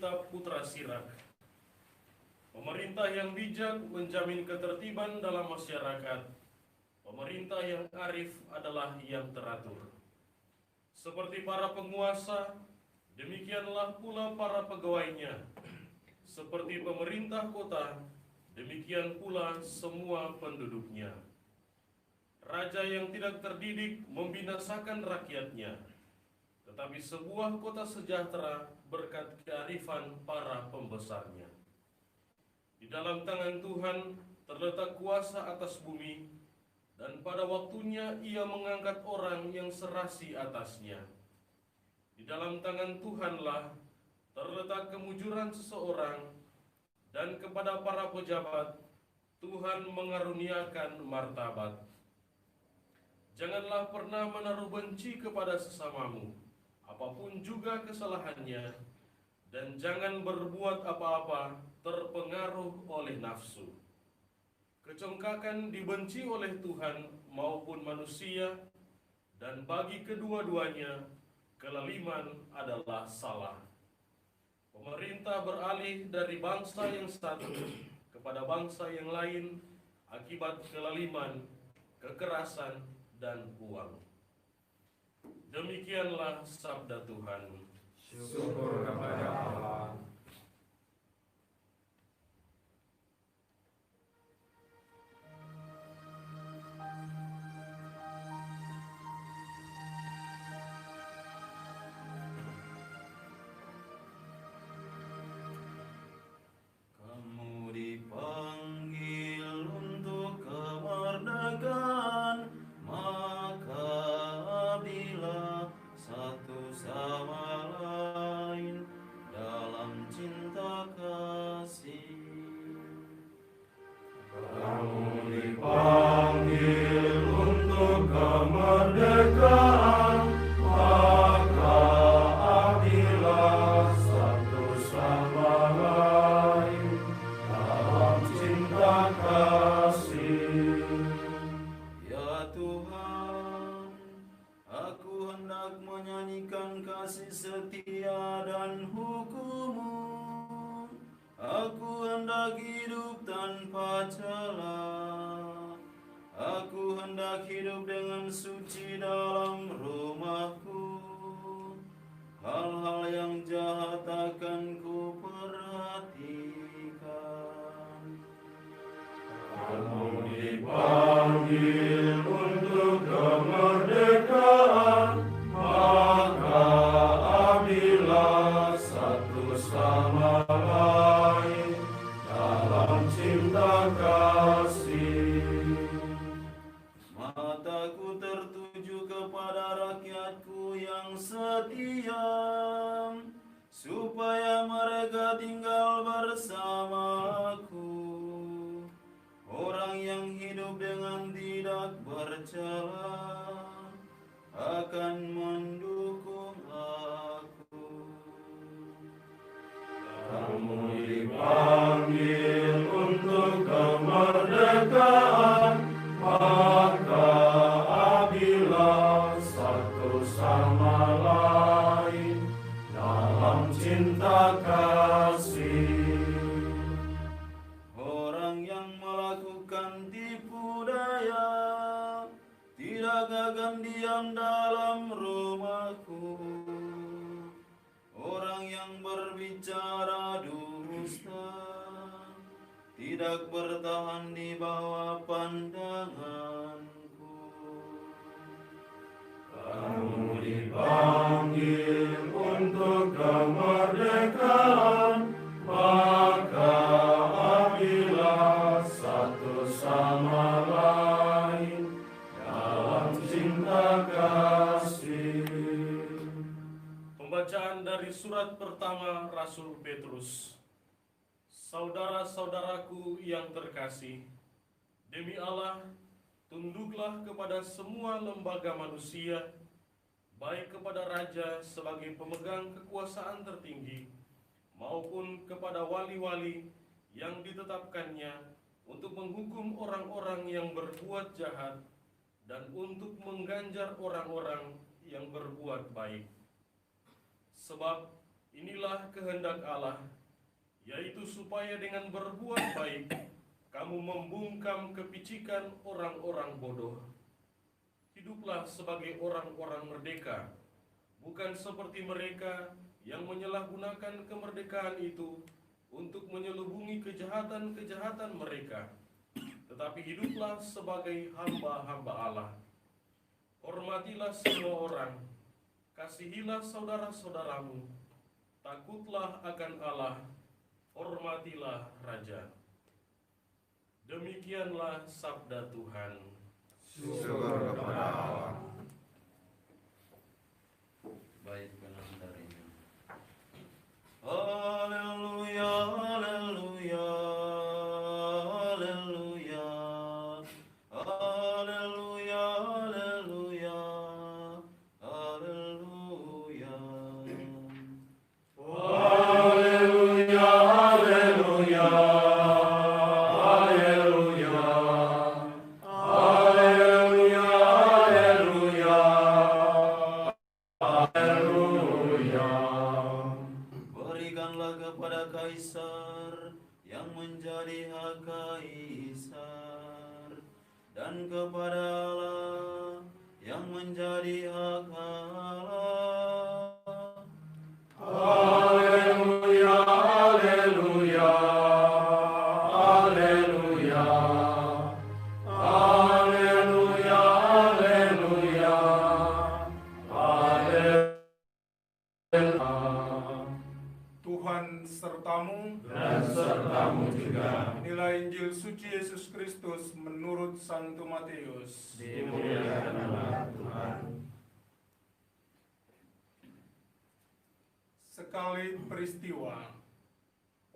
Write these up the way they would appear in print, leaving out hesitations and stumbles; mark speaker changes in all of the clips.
Speaker 1: kitab Putra Sirak. Pemerintah yang bijak menjamin ketertiban dalam masyarakat. Pemerintah yang arif adalah yang teratur. Seperti para penguasa, demikianlah pula para pegawainya. Seperti pemerintah kota, demikian pula semua penduduknya. Raja yang tidak terdidik membinasakan rakyatnya, tetapi sebuah kota sejahtera berkat kearifan para pembesarnya. Di dalam tangan Tuhan terletak kuasa atas bumi, dan pada waktunya Ia mengangkat orang yang serasi atasnya. Di dalam tangan Tuhanlah terletak kemujuran seseorang, dan kepada para pejabat Tuhan mengaruniakan martabat. Janganlah pernah menaruh benci kepada sesamamu, apapun juga kesalahannya, dan jangan berbuat apa-apa terpengaruh oleh nafsu. Kecongkakan dibenci oleh Tuhan maupun manusia, dan bagi kedua-duanya kelaliman adalah salah. Pemerintah beralih dari bangsa yang satu kepada bangsa yang lain akibat kelaliman, kekerasan, dan uang. Demikianlah sabda Tuhan.
Speaker 2: Syukur kepada Allah.
Speaker 3: Kamu dipanggil untuk kemerdekaan, maka abdilah satu sama lain dalam cinta kasih.
Speaker 2: Kamu dipanggil untuk kemerdekaan, maka abdilah satu sama lain dalam cinta kasih.
Speaker 3: Ya Tuhan, aku hendak menyanyikan kasih setia dan hukum-Mu. Aku hendak hidup tanpa celah. Aku hendak hidup dengan suci dalam rumah-Ku. Hal-hal yang jahat akan ku perhatikan.
Speaker 2: Kamu dipanggil untuk kemerdekaan, maka abdilah satu sama lain dalam cinta kasih.
Speaker 3: Mataku tertuju kepada rakyatku yang setia, supaya mereka tinggal bersamaku. Orang yang hidup dengan tidak bercela akan mendukung aku.
Speaker 2: Kamu dipanggil untuk kemerdekaan, maka abdilah satu sama lain dalam cinta kasih.
Speaker 3: Orang yang melakukan tipu daya tidak akan diam dalam rumahku. Orang yang berbicara dusta tidak bertahan di bawah pandanganku.
Speaker 2: Kamu dipanggil untuk kemerdekaan, maka abdilah satu sama lain dalam cinta kasih.
Speaker 1: Pembacaan dari surat pertama Rasul Petrus. Saudara-saudaraku yang terkasih, demi Allah, tunduklah kepada semua lembaga manusia, baik kepada raja sebagai pemegang kekuasaan tertinggi, maupun kepada wali-wali yang ditetapkannya untuk menghukum orang-orang yang berbuat jahat dan untuk mengganjar orang-orang yang berbuat baik. Sebab Inilah kehendak Allah, yaitu supaya dengan berbuat baik kamu membungkam kepicikan orang-orang bodoh. Hiduplah sebagai orang-orang merdeka, bukan seperti mereka yang menyalahgunakan kemerdekaan itu untuk menyelubungi kejahatan-kejahatan mereka, tetapi hiduplah sebagai hamba-hamba Allah. Hormatilah semua orang, kasihilah saudara-saudaramu, takutlah akan Allah, hormatilah Raja. Demikianlah sabda Tuhan.
Speaker 2: Syukur kepada Allah.
Speaker 3: Baik, penantarinya. Haleluya, haleluya, haleluya, haleluya, haleluya, haleluya.
Speaker 2: Haleluya, haleluya, haleluya, haleluya, haleluya, haleluya.
Speaker 3: Berikanlah kepada Kaisar yang menjadi hak Kaisar, dan kepada Allah yang menjadi hak Allah.
Speaker 2: Haleluya, haleluya, haleluya, haleluya, haleluya, haleluya.
Speaker 4: Tuhan sertamu
Speaker 2: Dan sertamu juga.
Speaker 4: Inilah Injil suci Yesus Kristus menurut Santo Matius.
Speaker 2: Dimuliakanlah Tuhan.
Speaker 4: Sekali peristiwa,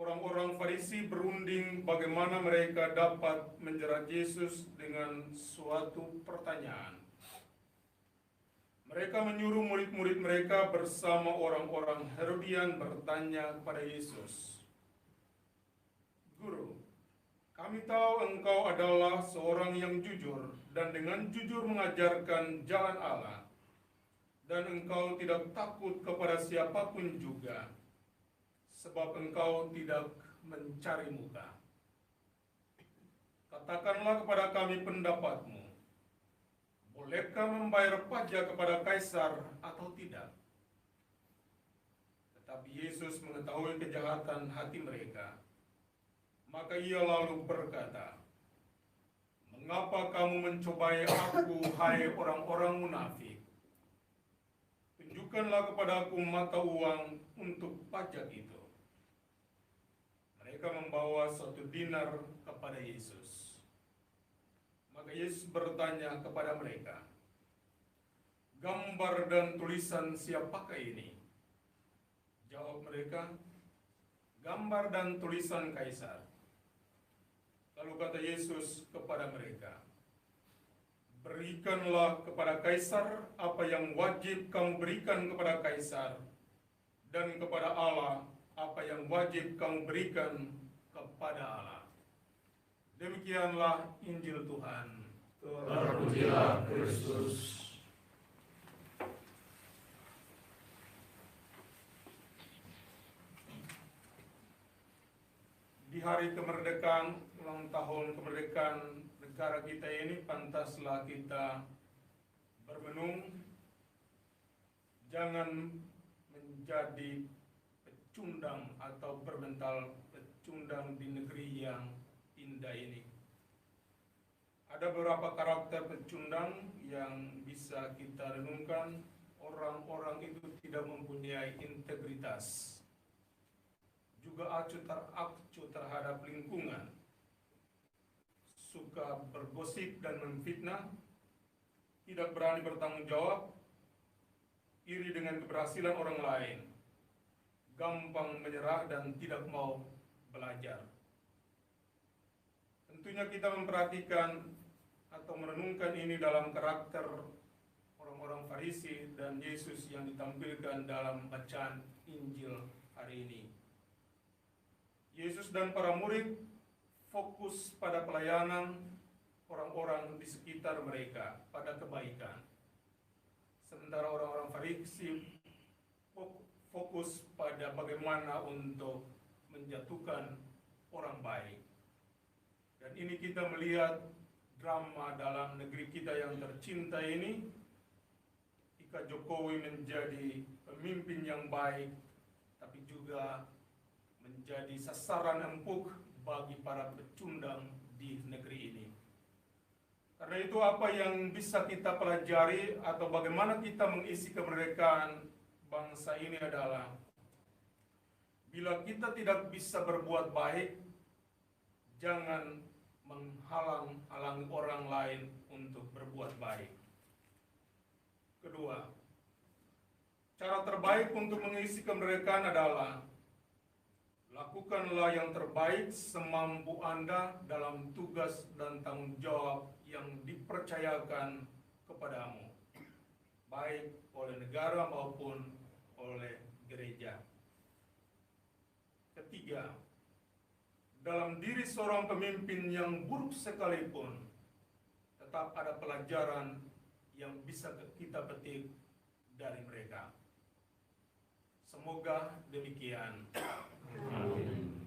Speaker 4: orang-orang Farisi berunding bagaimana mereka dapat menjerat Yesus dengan suatu pertanyaan. Mereka menyuruh murid-murid mereka bersama orang-orang Herodian bertanya kepada Yesus, "Guru, kami tahu engkau adalah seorang yang jujur dan dengan jujur mengajarkan jalan Allah, dan engkau tidak takut kepada siapapun juga, sebab engkau tidak mencari muka. Katakanlah kepada kami pendapatmu, bolehkah membayar pajak kepada Kaisar atau tidak?" Tetapi Yesus mengetahui kejahatan hati mereka. Maka ia lalu berkata, "Mengapa kamu mencobai aku, hai orang-orang munafik? Tunjukkanlah kepadaku mata uang untuk pajak itu." Mereka membawa 1 dinar kepada Yesus. Maka Yesus bertanya kepada mereka, "Gambar dan tulisan siapakah ini?" Jawab mereka, "Gambar dan tulisan Kaisar." Lalu kata Yesus kepada mereka, "Berikanlah kepada Kaisar apa yang wajib kamu berikan kepada Kaisar, dan kepada Allah apa yang wajib kamu berikan kepada Allah." Demikianlah Injil Tuhan.
Speaker 2: Terpujilah Kristus.
Speaker 4: Di hari kemerdekaan, ulang tahun kemerdekaan negara kita ini, pantaslah kita bermenung, jangan menjadi pecundang atau bermental pecundang di negeri yang indah ini. Ada beberapa karakter pecundang yang bisa kita renungkan. Orang-orang itu tidak mempunyai integritas, juga acuh terhadap lingkungan, suka bergosip dan memfitnah, tidak berani bertanggung jawab, iri dengan keberhasilan orang lain, gampang menyerah dan tidak mau belajar. Tentunya kita memperhatikan atau merenungkan ini dalam karakter orang-orang Farisi dan Yesus yang ditampilkan dalam bacaan Injil hari ini. Yesus dan para murid fokus pada pelayanan orang-orang di sekitar mereka, pada kebaikan. Sementara orang-orang Farisi fokus pada bagaimana untuk menjatuhkan orang baik. Dan ini kita melihat drama dalam negeri kita yang tercinta ini. Ika Jokowi menjadi pemimpin yang baik, tapi juga menjadi sasaran empuk bagi para pecundang di negeri ini. Karena itu apa yang bisa kita pelajari atau bagaimana kita mengisi kemerdekaan bangsa ini adalah bila kita tidak bisa berbuat baik, jangan menghalang-halangi orang lain untuk berbuat baik. Kedua, cara terbaik untuk mengisi kemerdekaan adalah lakukanlah yang terbaik semampu Anda dalam tugas dan tanggung jawab yang dipercayakan kepadamu, baik oleh negara maupun oleh gereja. Ketiga, dalam diri seorang pemimpin yang buruk sekalipun, tetap ada pelajaran yang bisa kita petik dari mereka. Semoga demikian.
Speaker 2: Amin.